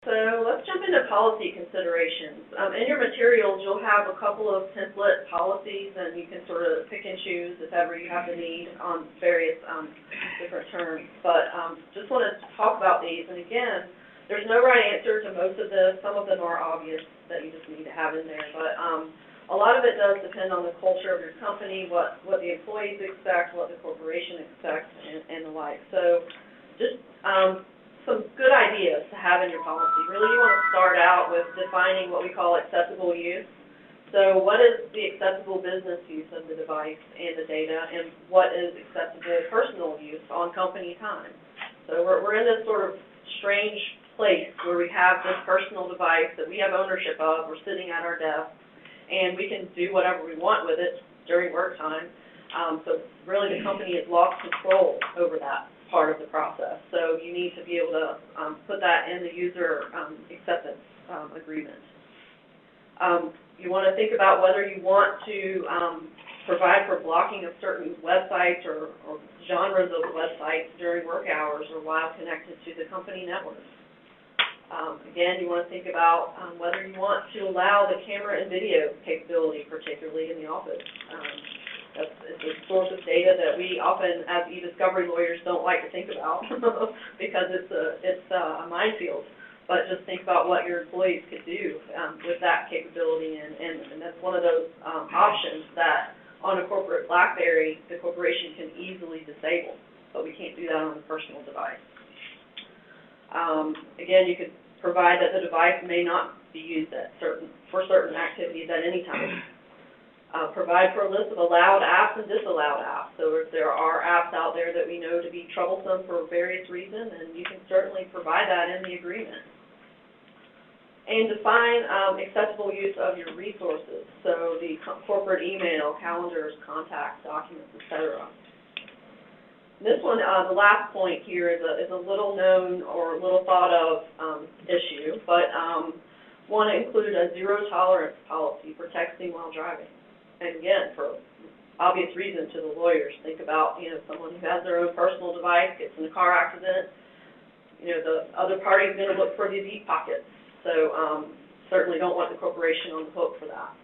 So let's jump into policy considerations. In your materials, you'll have a couple of template policies, and you can sort of pick and choose if ever you have the need on various different terms. But just want to talk about these. And again, there's no right answer to most of this. Some of them are obvious that you just need to have in there. But a lot of it does depend on the culture of your company, what the employees expect, what the corporation expects, and the like. So just some good ideas to have in your policy. Really, you want to start out with defining what we call acceptable use. So what is the acceptable business use of the device and the data, and what is acceptable personal use on company time? So we're in this sort of strange place where we have this personal device that we have ownership of. We're sitting at our desk, and we can do whatever we want with it during work time. So really the company has lost control over that part of the process. So you need to be able to put that in the user acceptance agreement. You want to think about whether you want to provide for blocking of certain websites or genres of websites during work hours or while connected to the company network. Again, you want to think about whether you want to allow the camera and video capability, particularly in the office. It's a source of data that we often, as e-discovery lawyers, don't like to think about because it's a minefield. But just think about what your employees could do with that capability, and that's one of those options that on a corporate BlackBerry, the corporation can easily disable, but we can't do that on a personal device. Again, you could provide that the device may not be used for certain activities at any time. Provide for a list of allowed apps and disallowed apps. So if there are apps out there that we know to be troublesome for various reasons, then you can certainly provide that in the agreement. And define acceptable use of your resources, so the corporate email, calendars, contacts, documents, etc. This one, the last point here is a little known or little thought of issue, but want to include a zero tolerance policy for texting while driving. And again, for obvious reason to the lawyers, think about, someone who has their own personal device, gets in a car accident, the other party is going to look for the deep pockets. So certainly don't want the corporation on the hook for that.